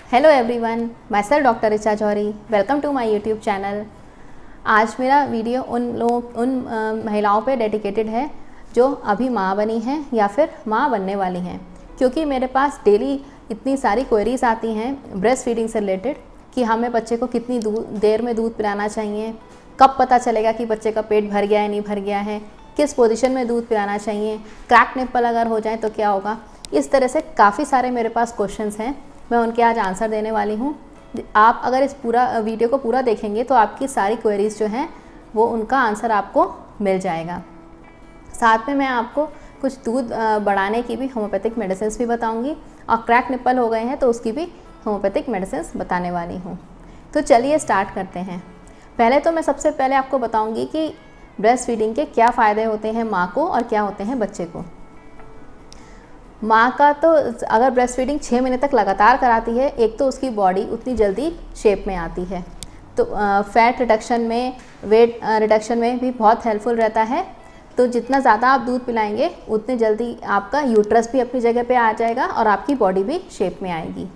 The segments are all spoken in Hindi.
Hello everyone, myself doctor Richa Jauhari. Welcome to my YouTube channel. आज मेरा वीडियो उन महिलाओं पे डेडिकेटेड है जो अभी माँ बनी हैं या फिर माँ बनने वाली हैं, क्योंकि मेरे पास डेली इतनी सारी क्वेरीज आती हैं ब्रेस्ट फीडिंग से रिलेटेड कि हमें बच्चे को कितनी देर में दूध पिलाना चाहिए, कब पता चलेगा कि बच्चे का पेट भर गया है नहीं भर गया है, किस पोजीशन में दूध पिलाना चाहिए, क्रैक निप्पल अगर हो जाए तो क्या होगा। इस तरह से काफ़ी सारे मेरे पास क्वेश्चंस हैं, मैं उनके आज आंसर देने वाली हूँ। आप अगर इस पूरा वीडियो को पूरा देखेंगे तो आपकी सारी क्वेरीज जो हैं वो उनका आंसर आपको मिल जाएगा। साथ में मैं आपको कुछ दूध बढ़ाने की भी होम्योपैथिक मेडिसिन भी बताऊंगी और क्रैक निप्पल हो गए हैं तो उसकी भी होम्योपैथिक मेडिसिन बताने वाली हूँ। तो चलिए स्टार्ट करते हैं। पहले तो मैं सबसे पहले आपको बताऊँगी कि ब्रेस्ट फीडिंग के क्या फ़ायदे होते हैं माँ को और क्या होते हैं बच्चे को। माँ का तो अगर ब्रेस्ट फीडिंग 6 महीने तक लगातार कराती है, एक तो उसकी बॉडी उतनी जल्दी शेप में आती है, तो फैट रिडक्शन में, वेट रिडक्शन में भी बहुत हेल्पफुल रहता है। तो जितना ज़्यादा आप दूध पिलाएंगे उतनी जल्दी आपका यूट्रस भी अपनी जगह पे आ जाएगा और आपकी बॉडी भी शेप में आएगी।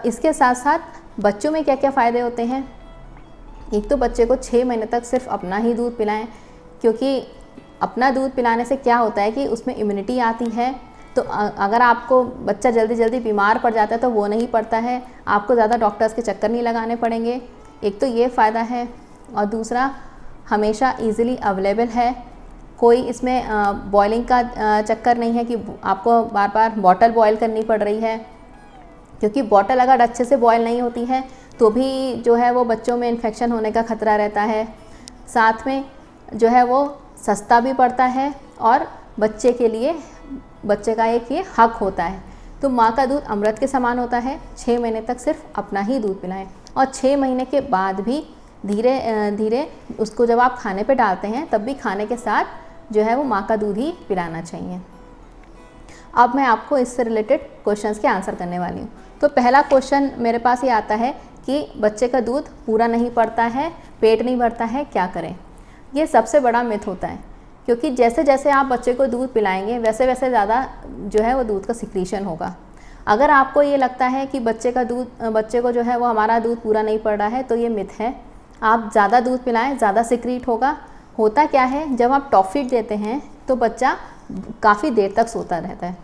इसके साथ साथ बच्चों में क्या क्या फ़ायदे होते हैं। एक तो बच्चे को 6 महीने तक सिर्फ अपना ही दूध पिलाएं, क्योंकि अपना दूध पिलाने से क्या होता है कि उसमें इम्यूनिटी आती है। तो अगर आपको बच्चा जल्दी जल्दी बीमार पड़ जाता है तो वो नहीं पड़ता है, आपको ज़्यादा डॉक्टर्स के चक्कर नहीं लगाने पड़ेंगे। एक तो ये फ़ायदा है, और दूसरा हमेशा इजीली अवेलेबल है। कोई इसमें बॉयलिंग का चक्कर नहीं है कि आपको बार बार बॉटल बॉयल करनी पड़ रही है, क्योंकि बॉटल अगर अच्छे से बॉयल नहीं होती है तो भी जो है वो बच्चों में इन्फेक्शन होने का खतरा रहता है। साथ में जो है वो सस्ता भी पड़ता है और बच्चे के लिए, बच्चे का एक ये हक होता है। तो माँ का दूध अमृत के समान होता है। 6 महीने तक सिर्फ अपना ही दूध पिलाएं, और 6 महीने के बाद भी धीरे धीरे उसको जब आप खाने पे डालते हैं तब भी खाने के साथ जो है वो माँ का दूध ही पिलाना चाहिए। अब मैं आपको इससे रिलेटेड क्वेश्चंस के आंसर करने वाली हूँ। तो पहला क्वेश्चन मेरे पास ये आता है कि बच्चे का दूध पूरा नहीं पड़ता है, पेट नहीं भरता है, क्या करें। ये सबसे बड़ा मिथ होता है, क्योंकि जैसे जैसे आप बच्चे को दूध पिलाएंगे वैसे वैसे ज़्यादा जो है वो दूध का सिक्रीशन होगा। अगर आपको ये लगता है कि बच्चे को जो है वो हमारा दूध पूरा नहीं पड़ रहा है, तो ये मिथ है। आप ज़्यादा दूध पिलाएं, ज़्यादा सिक्रीट होगा। होता क्या है, जब आप टॉप फीड देते हैं तो बच्चा काफ़ी देर तक सोता रहता है,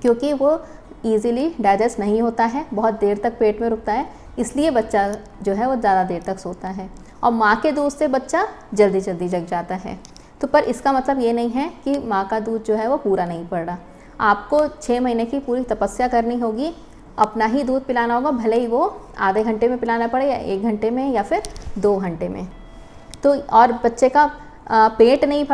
क्योंकि वो ईज़िली डाइजेस्ट नहीं होता है, बहुत देर तक पेट में रुकता है, इसलिए बच्चा जो है वो ज़्यादा देर तक सोता है। और माँ के दूध से बच्चा जल्दी जल्दी जग जाता है। तो पर इसका मतलब ये नहीं है कि माँ का दूध जो है वो पूरा नहीं पड़ रहा। आपको 6 महीने की पूरी तपस्या करनी होगी, अपना ही दूध पिलाना होगा, भले ही वो आधे घंटे में पिलाना पड़े या 1 घंटे में या फिर 2 घंटे में। तो और बच्चे का पेट नहीं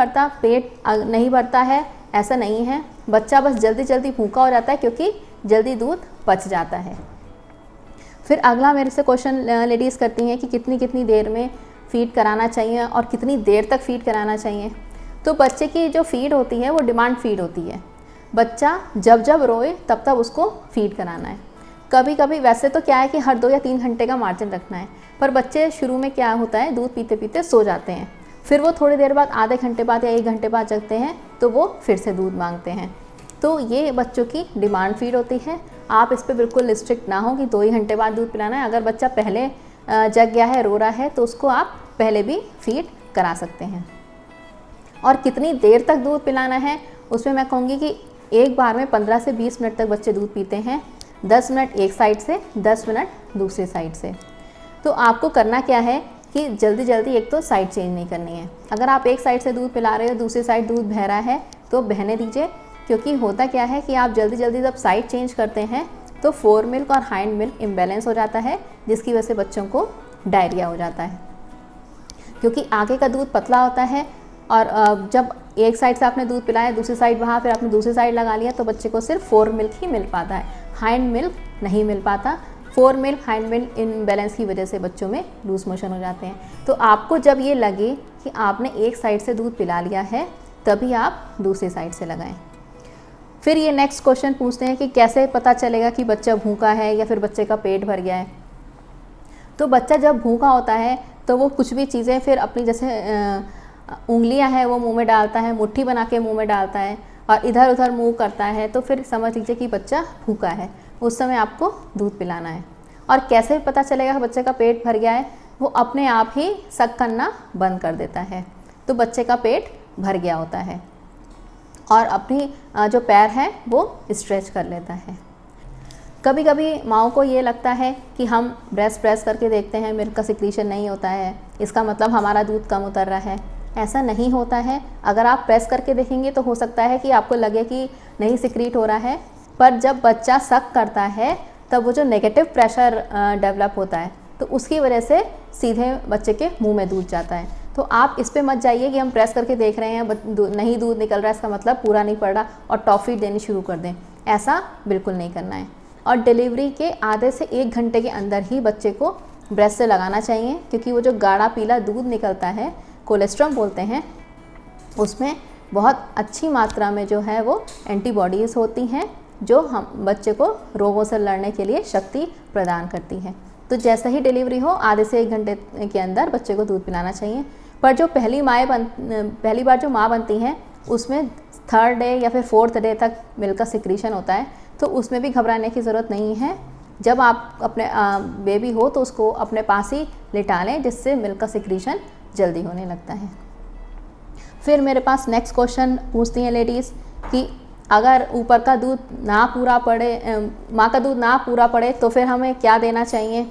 भरता है ऐसा नहीं है, बच्चा बस जल्दी जल्दी भूखा हो जाता है क्योंकि जल्दी दूध पच जाता है। फिर अगला मेरे से क्वेश्चन लेडीज़ करती हैं कि कितनी कितनी देर में फ़ीड कराना चाहिए और कितनी देर तक फ़ीड कराना चाहिए। तो बच्चे की जो फ़ीड होती है वो डिमांड फ़ीड होती है। बच्चा जब जब रोए तब तब उसको फ़ीड कराना है। कभी कभी वैसे तो क्या है कि हर 2 या 3 घंटे का मार्जिन रखना है, पर बच्चे शुरू में क्या होता है, दूध पीते पीते सो जाते हैं, फिर वो थोड़ी देर बाद, आधे घंटे बाद या 1 घंटे बाद जगते हैं तो वो फिर से दूध मांगते हैं। तो ये बच्चों की डिमांड फ़ीड होती है। आप इस पर बिल्कुल स्ट्रिक्ट ना हो कि 2 ही घंटे बाद दूध पिलाना है। अगर बच्चा पहले जग गया है, रो रहा है, तो उसको आप पहले भी फीड करा सकते हैं। और कितनी देर तक दूध पिलाना है, उसमें मैं कहूँगी कि एक बार में 15 से 20 मिनट तक बच्चे दूध पीते हैं। 10 मिनट एक साइड से, 10 मिनट दूसरी साइड से। तो आपको करना क्या है कि जल्दी जल्दी एक तो साइड चेंज नहीं करनी है। अगर आप एक साइड से दूध पिला रहे हो, दूसरी साइड दूध बह रहा है, तो बहने दीजिए, क्योंकि होता क्या है कि आप जल्दी जल्दी जब साइड चेंज करते हैं तो फोर मिल्क और हाइंड मिल्क इम्बैलेंस हो जाता है, जिसकी वजह से बच्चों को डायरिया हो जाता है। क्योंकि आगे का दूध पतला होता है और जब एक साइड से आपने दूध पिलाया, दूसरी साइड वहाँ फिर आपने दूसरी साइड लगा लिया, तो बच्चे को सिर्फ फोर मिल्क ही मिल पाता है, हाइंड मिल्क नहीं मिल पाता। Four milk hind milk imbalance की वजह से बच्चों में लूज मोशन हो जाते हैं। तो आपको जब ये लगे कि आपने एक साइड से दूध पिला लिया है, तभी आप दूसरी साइड से लगाएं। फिर ये नेक्स्ट क्वेश्चन पूछते हैं कि कैसे पता चलेगा कि बच्चा भूखा है या फिर बच्चे का पेट भर गया है। तो बच्चा जब भूखा होता है तो वो कुछ भी चीज़ें फिर अपनी, जैसे उंगलियां हैं वो मुंह में डालता है, मुट्ठी बना के मुंह में डालता है, और इधर उधर मूव करता है तो फिर समझ लीजिए कि बच्चा भूखा है, उस समय आपको दूध पिलाना है। और कैसे पता चलेगा कि बच्चे का पेट भर गया है? वो अपने आप ही सक करना बंद कर देता है, तो बच्चे का पेट भर गया होता है और अपनी जो पैर है वो स्ट्रेच कर लेता है। कभी कभी माँओं को ये लगता है कि हम ब्रेस्ट प्रेस करके देखते हैं, मिल्क का सिक्रीशन नहीं होता है, इसका मतलब हमारा दूध कम उतर रहा है। ऐसा नहीं होता है। अगर आप प्रेस करके देखेंगे तो हो सकता है कि आपको लगे कि नहीं सिक्रीट हो रहा है, पर जब बच्चा सक करता है तब वो जो नेगेटिव प्रेशर डेवलप होता है तो उसकी वजह से सीधे बच्चे के मुंह में दूध जाता है। तो आप इस पे मत जाइए कि हम प्रेस करके देख रहे हैं नहीं दूध निकल रहा है, इसका मतलब पूरा नहीं पड़ रहा और टॉफ़ी देनी शुरू कर दें, ऐसा बिल्कुल नहीं करना है। और डिलीवरी के आधे से 1 घंटे के अंदर ही बच्चे को ब्रेस्ट से लगाना चाहिए, क्योंकि वो जो गाढ़ा पीला दूध निकलता है, कोलेस्ट्रम बोलते हैं, उसमें बहुत अच्छी मात्रा में जो है वो एंटीबॉडीज़ होती हैं जो हम बच्चे को रोगों से लड़ने के लिए शक्ति प्रदान करती है। तो जैसे ही डिलीवरी हो आधे से 1 घंटे के अंदर बच्चे को दूध पिलाना चाहिए। पर जो पहली बार जो माँ बनती हैं उसमें 3rd डे या फिर 4th डे तक मिल्क का सिक्रीशन होता है, तो उसमें भी घबराने की ज़रूरत नहीं है। जब आप अपने बेबी हो तो उसको अपने पास ही लिटा लें, जिससे मिल्क का सिक्रीशन जल्दी होने लगता है। फिर मेरे पास नेक्स्ट क्वेश्चन पूछती हैं लेडीज़ कि अगर ऊपर का दूध ना पूरा पड़े, माँ का दूध ना पूरा पड़े तो फिर हमें क्या देना चाहिए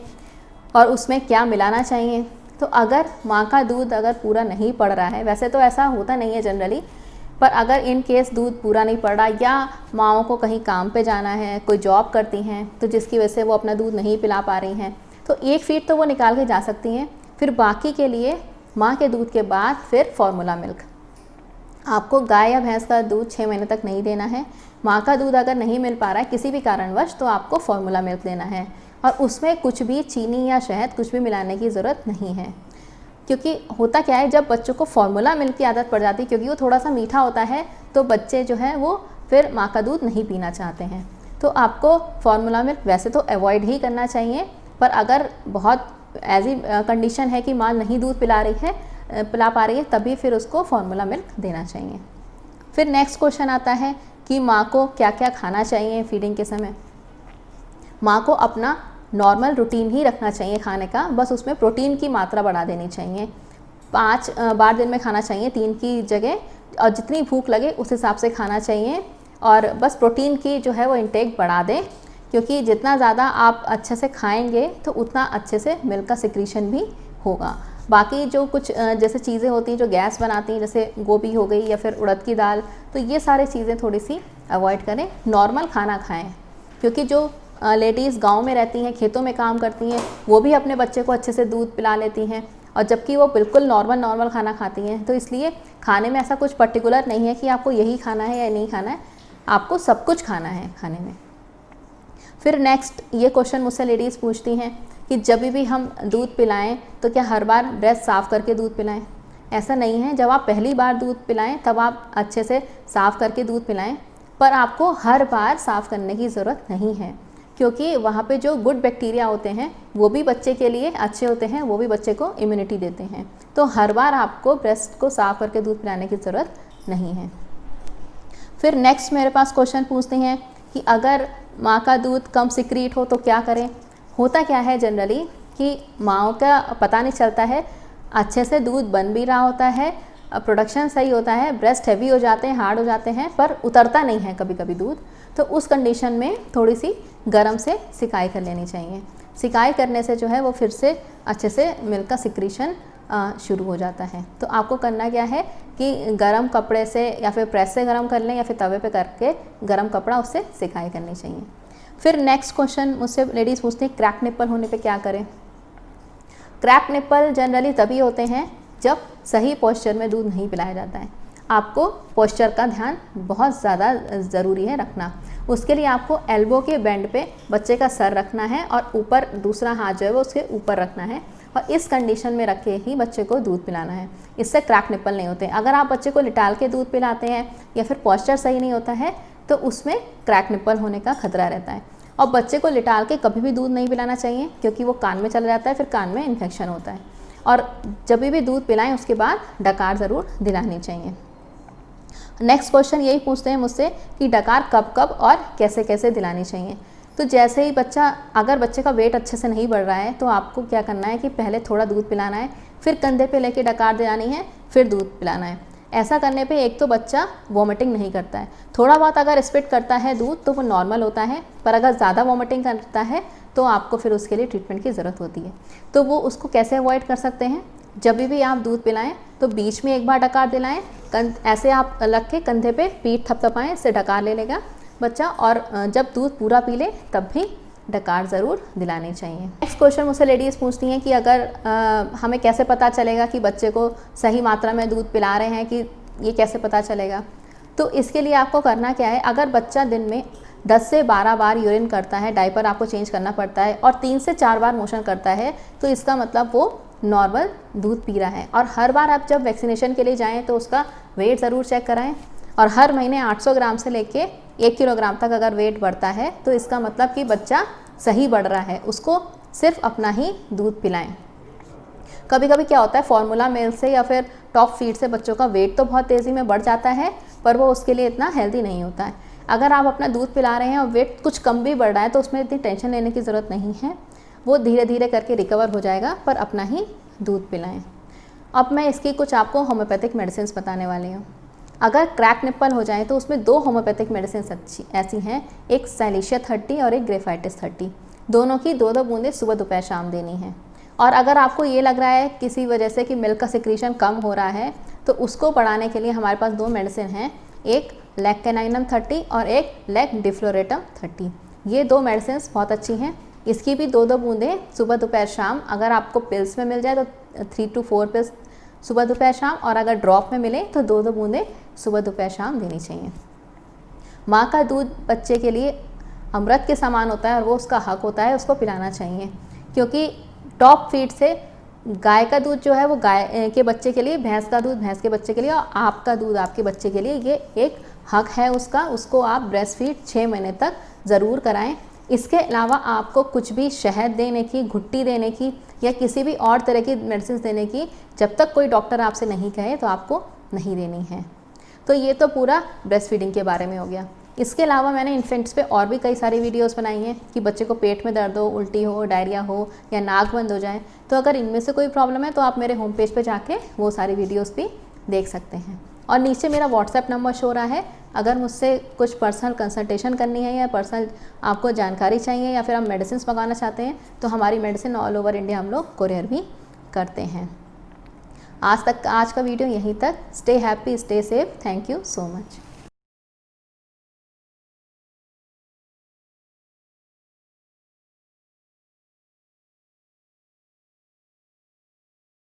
और उसमें क्या मिलाना चाहिए। तो अगर माँ का दूध अगर पूरा नहीं पड़ रहा है, वैसे तो ऐसा होता नहीं है जनरली, पर अगर इन केस दूध पूरा नहीं पड़ रहा या माँओं को कहीं काम पे जाना है, कोई जॉब करती हैं तो जिसकी वजह से वो अपना दूध नहीं पिला पा रही हैं, तो 1 फीड तो वो निकाल के जा सकती हैं। फिर बाकी के लिए माँ के दूध के बाद फिर फार्मूला मिल्क। आपको गाय या भैंस का दूध 6 महीने तक नहीं देना है। माँ का दूध अगर नहीं मिल पा रहा है किसी भी कारणवश तो आपको फार्मूला मिल्क देना है, और उसमें कुछ भी चीनी या शहद कुछ भी मिलाने की ज़रूरत नहीं है। क्योंकि होता क्या है, जब बच्चों को फार्मूला मिल्क की आदत पड़ जाती है, क्योंकि वो थोड़ा सा मीठा होता है, तो बच्चे जो है वो फिर माँ का दूध नहीं पीना चाहते हैं। तो आपको फार्मूला मिल्क वैसे तो अवॉइड ही करना चाहिए, पर अगर बहुत ऐसी कंडीशन है कि माँ नहीं दूध पिला पा रही है तभी फिर उसको फार्मूला मिल्क देना चाहिए। फिर नेक्स्ट क्वेश्चन आता है कि माँ को क्या क्या खाना चाहिए फीडिंग के समय। माँ को अपना नॉर्मल रूटीन ही रखना चाहिए खाने का, बस उसमें प्रोटीन की मात्रा बढ़ा देनी चाहिए। 5 बार दिन में खाना चाहिए 3 की जगह, और जितनी भूख लगे उस हिसाब से खाना चाहिए, और बस प्रोटीन की जो है वो इंटेक बढ़ा दें, क्योंकि जितना ज़्यादा आप अच्छे से खाएंगे तो उतना अच्छे से मिल्क का सिक्रीशन भी होगा। बाकी जो कुछ जैसे चीज़ें होती हैं जो गैस बनाती हैं, जैसे गोभी हो गई या फिर उड़द की दाल, तो ये सारी चीज़ें थोड़ी सी अवॉइड करें, नॉर्मल खाना खाएं। क्योंकि जो लेडीज़ गांव में रहती हैं, खेतों में काम करती हैं, वो भी अपने बच्चे को अच्छे से दूध पिला लेती हैं, और जबकि वो बिल्कुल नॉर्मल खाना खाती हैं। तो इसलिए खाने में ऐसा कुछ पर्टिकुलर नहीं है कि आपको यही खाना है या नहीं खाना है, आपको सब कुछ खाना है खाने में। फिर नेक्स्ट ये क्वेश्चन मुझसे लेडीज़ पूछती हैं कि जब भी हम दूध पिलाएं तो क्या हर बार ब्रेस्ट साफ़ करके दूध पिलाएं। ऐसा नहीं है, जब आप पहली बार दूध पिलाएं तब आप अच्छे से साफ़ करके दूध पिलाएं, पर आपको हर बार साफ़ करने की ज़रूरत नहीं है, क्योंकि वहाँ पे जो गुड बैक्टीरिया होते हैं वो भी बच्चे के लिए अच्छे होते हैं, वो भी बच्चे को इम्यूनिटी देते हैं। तो हर बार आपको ब्रेस्ट को साफ़ करके दूध पिलाने की ज़रूरत नहीं है। फिर नेक्स्ट मेरे पास क्वेश्चन पूछते हैं कि अगर माँ का दूध कम सिक्रीट हो तो क्या करें। होता क्या है जनरली कि माँओं का पता नहीं चलता है, अच्छे से दूध बन भी रहा होता है, प्रोडक्शन सही होता है, ब्रेस्ट हैवी हो जाते हैं, हार्ड हो जाते हैं, पर उतरता नहीं है कभी कभी दूध। तो उस कंडीशन में थोड़ी सी गरम से सिकाई कर लेनी चाहिए। सिकाई करने से जो है वो फिर से अच्छे से मिल्क का सिक्रीशन शुरू हो जाता है। तो आपको करना क्या है कि गरम कपड़े से या फिर प्रेस से गरम कर लें या फिर तवे पे करके गरम कपड़ा उससे सिकाई करनी चाहिए। फिर नेक्स्ट क्वेश्चन मुझसे लेडीज़ पूछते हैं क्रैक निप्पल होने पे क्या करें। क्रैक निप्पल जनरली तभी होते हैं जब सही पोस्चर में दूध नहीं पिलाया जाता है। आपको पोस्चर का ध्यान बहुत ज़्यादा ज़रूरी है रखना। उसके लिए आपको एल्बो के बेंड पे बच्चे का सर रखना है और ऊपर दूसरा हाथ जो है वो उसके ऊपर रखना है, और इस कंडीशन में रख के ही बच्चे को दूध पिलाना है। इससे क्रैक निप्पल नहीं होते। अगर आप बच्चे को लिटाल के दूध पिलाते हैं या फिर पोस्चर सही नहीं होता है तो उसमें क्रैक निप्पल होने का खतरा रहता है। और बच्चे को लिटाल के कभी भी दूध नहीं पिलाना चाहिए, क्योंकि वो कान में चला जाता है, फिर कान में इन्फेक्शन होता है। और जब भी दूध पिलाएं उसके बाद डकार ज़रूर दिलानी चाहिए। नेक्स्ट क्वेश्चन यही पूछते हैं मुझसे कि डकार कब कब और कैसे कैसे दिलानी चाहिए। तो जैसे ही अगर बच्चे का वेट अच्छे से नहीं बढ़ रहा है तो आपको क्या करना है कि पहले थोड़ा दूध पिलाना है, फिर कंधे पे लेके डकार दिलानी है, फिर दूध पिलाना है। ऐसा करने पे एक तो बच्चा वॉमिटिंग नहीं करता है, थोड़ा बहुत अगर स्पिट करता है दूध तो वो नॉर्मल होता है, पर अगर ज़्यादा वॉमिटिंग करता है तो आपको फिर उसके लिए ट्रीटमेंट की ज़रूरत होती है। तो वो उसको कैसे अवॉइड कर सकते हैं, जब भी आप दूध पिलाएं तो बीच में एक बार डकार दिलाएं, ऐसे आप रख के कंधे पे पीठ थपथपाएं, इससे डकार ले लेगा बच्चा, और जब दूध पूरा पी ले तब भी डकार ज़रूर दिलानी चाहिए। नेक्स्ट क्वेश्चन मुझसे लेडीज़ पूछती हैं कि अगर हमें कैसे पता चलेगा कि बच्चे को सही मात्रा में दूध पिला रहे हैं, कि ये कैसे पता चलेगा। तो इसके लिए आपको करना क्या है, अगर बच्चा दिन में 10 से 12 बार यूरिन करता है, डायपर आपको चेंज करना पड़ता है, और 3 से 4 बार मोशन करता है, तो इसका मतलब वो नॉर्मल दूध पी रहा है। और हर बार आप जब वैक्सीनेशन के लिए जाएँ तो उसका वेट ज़रूर चेक कराएँ, और हर महीने 800 ग्राम से लेके 1 किलोग्राम तक अगर वेट बढ़ता है तो इसका मतलब कि बच्चा सही बढ़ रहा है, उसको सिर्फ अपना ही दूध पिलाएं। कभी कभी क्या होता है, फॉर्मूला मिल्क से या फिर टॉप फीड से बच्चों का वेट तो बहुत तेज़ी में बढ़ जाता है, पर वो उसके लिए इतना हेल्दी नहीं होता है। अगर आप अपना दूध पिला रहे हैं और वेट कुछ कम भी बढ़ रहा है तो उसमें इतनी टेंशन लेने की ज़रूरत नहीं है, वो धीरे धीरे करके रिकवर हो जाएगा, पर अपना ही दूध पिलाएं। अब मैं इसकी कुछ आपको होम्योपैथिक मेडिसिन बताने वाली हूँ। अगर क्रैक निप्पल हो जाए तो उसमें 2 होम्योपैथिक मेडिसिन ऐसी हैं, एक सैलिशिया 30 और एक ग्रेफाइटिस 30। दोनों की 2-2 बूंदें सुबह दोपहर शाम देनी है। और अगर आपको ये लग रहा है किसी वजह से कि मिल्क का सिक्रीशन कम हो रहा है तो उसको बढ़ाने के लिए हमारे पास 2 मेडिसिन हैं, एक लेक्केनाइनम 30 और एक लेक डिफ्लोरेटम 30। ये 2 मेडिसिन बहुत अच्छी हैं। इसकी भी 2-2 बूंदें सुबह दोपहर शाम, अगर आपको पिल्स में मिल जाए तो 3 to 4 पिल्स सुबह दोपहर शाम, और अगर ड्रॉप में मिले तो 2-2 बूंदें सुबह दोपहर शाम देनी चाहिए। माँ का दूध बच्चे के लिए अमृत के समान होता है और वो उसका हक होता है, उसको पिलाना चाहिए। क्योंकि टॉप फीड से गाय का दूध जो है वो गाय के बच्चे के लिए, भैंस का दूध भैंस के बच्चे के लिए, और आपका दूध आपके बच्चे के लिए, ये एक हक है उसका। उसको आप ब्रेस्ट फीड 6 महीने तक ज़रूर कराएं। इसके अलावा आपको कुछ भी शहद देने की, घुट्टी देने की या किसी भी और तरह की मेडिसिन देने की जब तक कोई डॉक्टर आपसे नहीं कहे तो आपको नहीं देनी है। तो ये तो पूरा ब्रेस्ट फीडिंग के बारे में हो गया। इसके अलावा मैंने इन्फेंट्स पे और भी कई सारी वीडियोस बनाई हैं कि बच्चे को पेट में दर्द हो, उल्टी हो, डायरिया हो या नाक बंद हो जाए। तो अगर इनमें से कोई प्रॉब्लम है तो आप मेरे होम पेज पे जाके वो सारी वीडियोस भी देख सकते हैं। और नीचे मेरा व्हाट्सएप नंबर शो रहा है, अगर मुझसे कुछ पर्सनल कंसल्टेशन करनी है या पर्सनल आपको जानकारी चाहिए या फिर आप मेडिसिन मंगाना चाहते हैं तो हमारी मेडिसिन ऑल ओवर इंडिया हम लोग कोरियर भी करते हैं। आज का वीडियो यहीं तक। Stay happy, stay safe. Thank you so much.